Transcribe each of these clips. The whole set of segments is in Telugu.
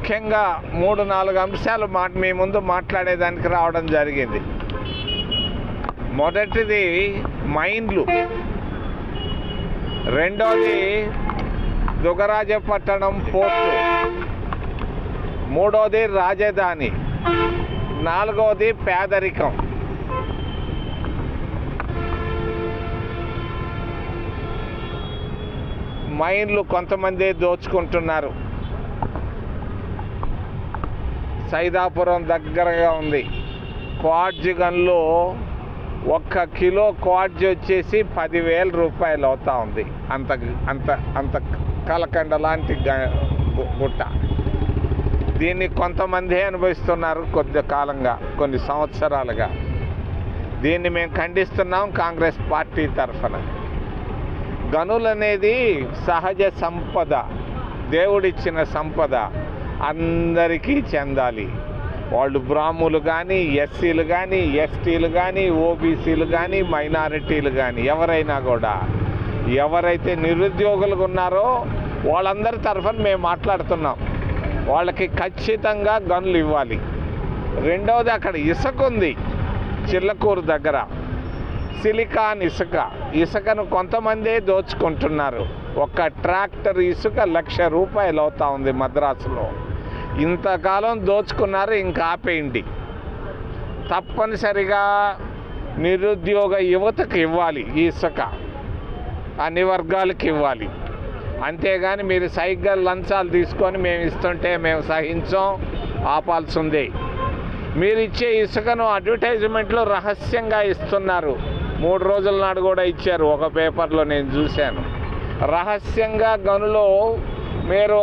ముఖ్యంగా 3-4 అంశాలు మీ ముందు మాట్లాడేదానికి రావడం జరిగింది. మొదటిది మైన్లు, రెండోది దుగరాజపట్టణం పోర్టు, మూడోది రాజధాని, నాలుగోది పేదరికం. మైన్లు కొంతమంది దోచుకుంటున్నారు. సైదాపురం దగ్గరగా ఉంది. క్వార్జ్ గన్లో 1 కిలో క్వార్జ్ వచ్చేసి 10,000 రూపాయలు అవుతా ఉంది. అంత అంత అంత కలకండ లాంటి గుట్ట. దీన్ని కొంతమంది అనుభవిస్తున్నారు కొద్ది కాలంగా, కొన్ని సంవత్సరాలుగా. దీన్ని మేము ఖండిస్తున్నాం కాంగ్రెస్ పార్టీ తరఫున. గనులు అనేది సహజ సంపద, దేవుడిచ్చిన సంపద, అందరికీ చెందాలి. వాళ్ళు బ్రాహ్మణులు కానీ, ఎస్సీలు కానీ, ఎస్టీలు కానీ, ఓబీసీలు కానీ, మైనారిటీలు కానీ, ఎవరైనా కూడా, ఎవరైతే నిరుద్యోగులుగా ఉన్నారో వాళ్ళందరి తరఫున మేము మాట్లాడుతున్నాం. వాళ్ళకి ఖచ్చితంగా గనులు ఇవ్వాలి. రెండవది, అక్కడ ఇసుక ఉంది చిల్లకూరు దగ్గర, సిలికాన్ ఇసుకను కొంతమందే దోచుకుంటున్నారు. ఒక ట్రాక్టర్ ఇసుక 1,00,000 రూపాయలు అవుతా ఉంది మద్రాసులో. ఇంతకాలం దోచుకున్నారు, ఇంకా ఆపేయండి. తప్పనిసరిగా నిరుద్యోగ యువతకు ఇవ్వాలి ఈ ఇసుక, అన్ని వర్గాలకు ఇవ్వాలి. అంతేగాని మీరు సైకిల్ లంచాలు తీసుకొని మేము ఇస్తుంటే మేము సహించాం, ఆపాల్సిందే. మీరు ఇచ్చే ఇసుకను అడ్వర్టైజ్మెంట్లో రహస్యంగా ఇస్తున్నారు. 3 రోజుల నాడు కూడా ఇచ్చారు, ఒక పేపర్లో నేను చూశాను. రహస్యంగా గనులో మీరు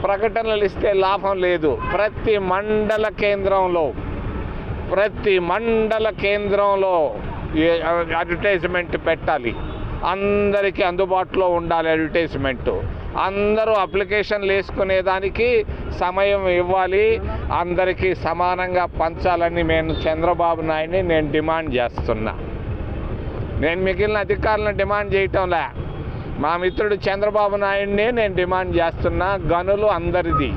ప్రకటనలు ఇస్తే లాభం లేదు. ప్రతి మండల కేంద్రంలో అడ్వర్టైజ్మెంట్ పెట్టాలి. అందరికీ అందుబాటులో ఉండాలి అడ్వర్టైజ్మెంటు. అందరూ అప్లికేషన్లు వేసుకునేదానికి సమయం ఇవ్వాలి. అందరికీ సమానంగా పంచాలని నేను చంద్రబాబు నాయుడిని నేను డిమాండ్ చేస్తున్నా. నేను మిగిలిన అధికారులను డిమాండ్ చేయటంలే, మా మిత్రుడు చంద్రబాబు నాయుడిని నేను డిమాండ్ చేస్తున్నా. గనులు అందరిది,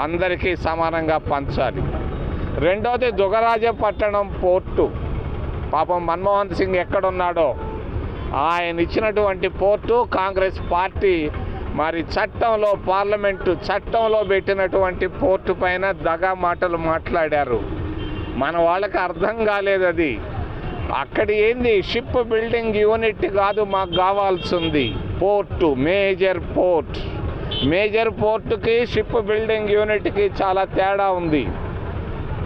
అందరికీ సమానంగా పంచాలి. రెండోది దుగరాజపట్టణం పోర్టు. పాపం మన్మోహన్ సింగ్ ఎక్కడున్నాడో, ఆయన ఇచ్చినటువంటి పోర్టు కాంగ్రెస్ పార్టీ మరి పార్లమెంటు చట్టంలో పెట్టినటువంటి పోర్టు పైన దగా మాటలు మాట్లాడారు. మన వాళ్ళకి అర్థం కాలేదు అది. అక్కడ ఏంది, షిప్ బిల్డింగ్ యూనిట్ కాదు మాకు కావాల్సింది, పోర్టు, మేజర్ పోర్టుకి షిప్ బిల్డింగ్ యూనిట్కి చాలా తేడా ఉంది.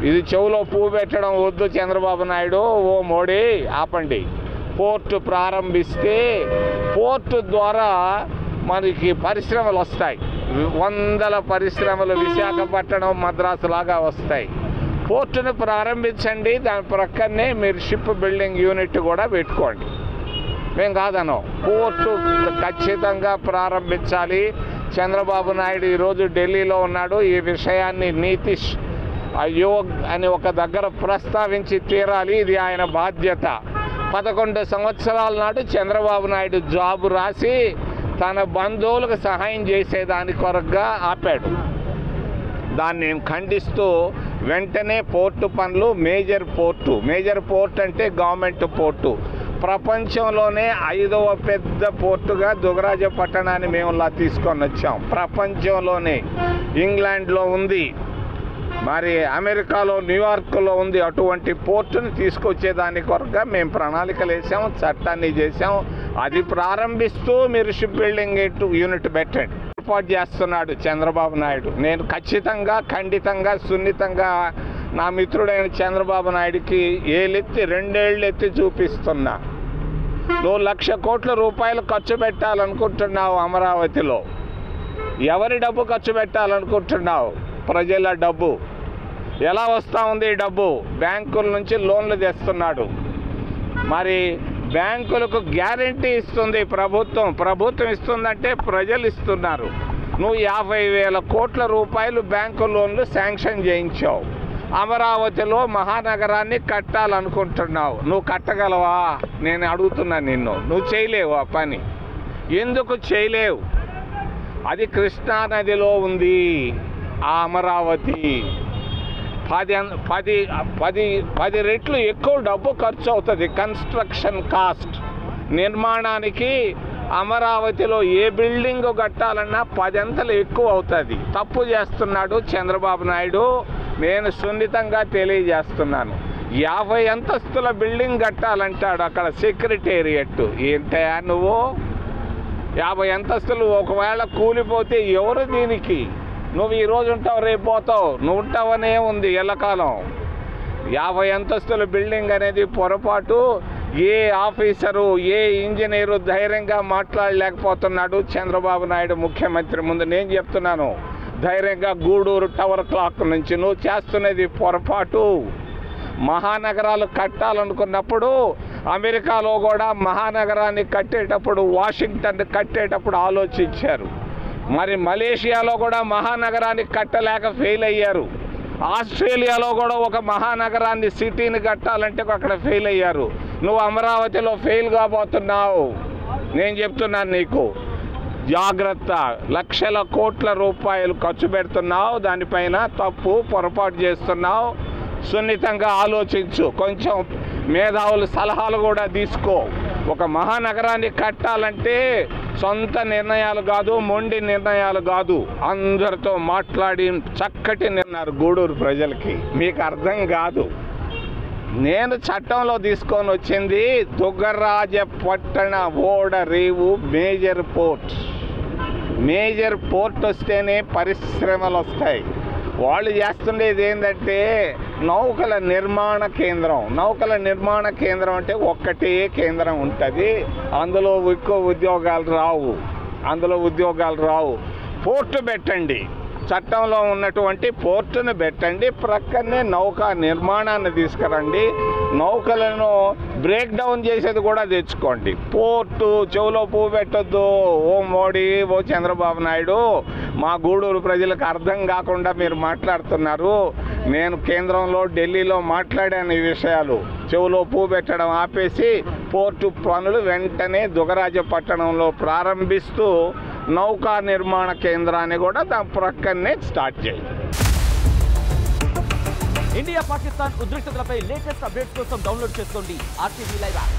ఇది చెవులో పువ్వు పెట్టడం వద్దు చంద్రబాబు నాయుడు. ఓ మోడీ ఆపండి. పోర్టు ప్రారంభిస్తే పోర్టు ద్వారా మనకి పరిశ్రమలు వస్తాయి. 100 పరిశ్రమలు విశాఖపట్నం, మద్రాసు లాగా వస్తాయి. పోర్టును ప్రారంభించండి, దాని ప్రక్కనే మీరు షిప్ బిల్డింగ్ యూనిట్ కూడా పెట్టుకోండి, మేము కాదనో. పోర్టు ఖచ్చితంగా ప్రారంభించాలి. చంద్రబాబు నాయుడు ఈరోజు ఢిల్లీలో ఉన్నాడు. ఈ విషయాన్ని నీతీష్ ఆయోగ్ అని ఒక దగ్గర ప్రస్తావించి తీరాలి. ఇది ఆయన బాధ్యత. 11 సంవత్సరాల నాడు చంద్రబాబు నాయుడు జాబు రాసి తన బంధువులకు సహాయం చేసేదాని కొరకుగా ఆపాడు. దాన్ని నేను ఖండిస్తూ వెంటనే పోర్టు పనులు, మేజర్ పోర్టు అంటే గవర్నమెంట్ పోర్టు, ప్రపంచంలోనే 5వ పెద్ద పోర్టుగా దుగరాజపట్టణాన్ని మేము తీసుకొని వచ్చాం. ప్రపంచంలోనే ఇంగ్లాండ్లో ఉంది, మరి అమెరికాలో న్యూయార్క్లో ఉంది. అటువంటి పోర్టును తీసుకొచ్చేదాని కొరగా మేము ప్రణాళికలు వేసాం, చట్టాన్ని చేసాం. అది ప్రారంభిస్తూ మీరు షిప్ బిల్డింగ్ యూనిట్ పెట్టండి. ఏర్పాటు చేస్తున్నాడు చంద్రబాబు నాయుడు. నేను ఖండితంగా సున్నితంగా నా మిత్రుడైన చంద్రబాబు నాయుడికి 2 ఏళ్ళెత్తి చూపిస్తున్నా. నువ్వు 1,00,000 కోట్ల రూపాయలు ఖర్చు పెట్టాలనుకుంటున్నావు అమరావతిలో. ఎవరి డబ్బు ఖర్చు పెట్టాలనుకుంటున్నావు? ప్రజల డబ్బు. ఎలా వస్తూ ఉంది ఈ డబ్బు? బ్యాంకుల నుంచి లోన్లు తెస్తున్నాడు. మరి బ్యాంకులకు గ్యారంటీ ఇస్తుంది ప్రభుత్వం ఇస్తుందంటే ప్రజలు ఇస్తున్నారు. నువ్వు 50,000 కోట్ల రూపాయలు బ్యాంకు లోన్లు శాంక్షన్ చేయించావు. అమరావతిలో మహానగరాన్ని కట్టాలనుకుంటున్నావు. నువ్వు కట్టగలవా? నేను అడుగుతున్నా నిన్ను. నువ్వు చేయలేవు ఆ పని. ఎందుకు చేయలేవు? అది కృష్ణానదిలో ఉంది. ఆ అమరావతి 10 రెట్లు ఎక్కువ డబ్బు ఖర్చు అవుతుంది కన్స్ట్రక్షన్ కాస్ట్ నిర్మాణానికి. అమరావతిలో ఏ బిల్డింగ్ కట్టాలన్నా 10 అంతలు ఎక్కువ అవుతుంది. తప్పు చేస్తున్నాడు చంద్రబాబు నాయుడు. నేను సున్నితంగా తెలియజేస్తున్నాను. 50 అంతస్తుల బిల్డింగ్ కట్టాలంటాడు అక్కడ సెక్రటేరియట్. ఏంటయా నువ్వు 50 అంతస్తులు ఒకవేళ కూలిపోతే ఎవరు దీనికి? నువ్వు ఈరోజు ఉంటావు, రేపు పోతావు, నువ్వు ఉంటావనే ఉంది ఎల్లకాలం. 50 అంతస్తుల బిల్డింగ్ అనేది పొరపాటు. ఏ ఆఫీసరు ఏ ఇంజనీరు ధైర్యంగా మాట్లాడలేకపోతున్నాడు చంద్రబాబు నాయుడు ముఖ్యమంత్రి ముందు. నేను చెప్తున్నాను ధైర్యంగా గూడూరు టవర్ క్లాక్ నుంచి నువ్వు చేస్తున్నది పొరపాటు. మహానగరాలు కట్టాలనుకున్నప్పుడు అమెరికాలో కూడా మహానగరాన్ని కట్టేటప్పుడు వాషింగ్టన్ కట్టేటప్పుడు ఆలోచించారు. మరి మలేషియాలో కూడా మహానగరాన్ని కట్టలేక ఫెయిల్ అయ్యారు. ఆస్ట్రేలియాలో కూడా ఒక మహానగరాన్ని సిటీని కట్టాలంటే అక్కడ ఫెయిల్ అయ్యారు. నువ్వు అమరావతిలో ఫెయిల్ కాబోతున్నావు. నేను చెప్తున్నాను నీకు జాగ్రత్త. లక్షల కోట్ల రూపాయలు ఖర్చు పెడుతున్నావు, దానిపైన తప్పు పొరపాటు చేస్తున్నావు. సున్నితంగా ఆలోచించు, కొంచెం మేధావుల సలహాలు కూడా తీసుకో. ఒక మహానగరాన్ని కట్టాలంటే సొంత నిర్ణయాలు కాదు, మొండి నిర్ణయాలు కాదు, అందరితో మాట్లాడి చక్కటి నిర్ణయాలు గూడూరు ప్రజలకి. మీకు అర్థం కాదు. నేను చట్టంలో తీసుకొని వచ్చింది దుగ్గరాజపట్టణ ఓడరేవు మేజర్ పోర్ట్. మేజర్ పోర్ట్ వస్తేనే పరిశ్రమలు వస్తాయి. వాళ్ళు చేస్తుండేది ఏంటంటే నౌకల నిర్మాణ కేంద్రం. నౌకల నిర్మాణ కేంద్రం అంటే ఒక్కటే కేంద్రం ఉంటుంది, అందులో ఎక్కువ ఉద్యోగాలు రావు. పోర్టు పెట్టండి, చట్టంలో ఉన్నటువంటి పోర్టును పెట్టండి, ప్రక్కనే నౌకా నిర్మాణాన్ని తీసుకురండి, నౌకలను బ్రేక్ డౌన్ చేసేది కూడా తెచ్చుకోండి. పోర్టు చెవులో పువ్వు పెట్టొద్దు. ఓ మోడీ, ఓ చంద్రబాబు నాయుడు, మా గూడూరు ప్రజలకు అర్థం కాకుండా మీరు మాట్లాడుతున్నారు. నేను కేంద్రంలో ఢిల్లీలో మాట్లాడాను ఈ విషయాలు. చెవులో పువ్వు పెట్టడం ఆపేసి పోర్టు పనులు వెంటనే దుగ్గరాజపట్టణంలో ప్రారంభిస్తూ నౌకా నిర్మాణ కేంద్రాన్ని కూడా దాని ప్రక్కనే స్టార్ట్ చేయండి. ఇండియా పాకిస్తాన్ ఉద్రిక్తతలపై లేటెస్ట్ అప్డేట్స్ కోసం డౌన్లోడ్ చేసుకోండి RTV లైవ్ యాప్.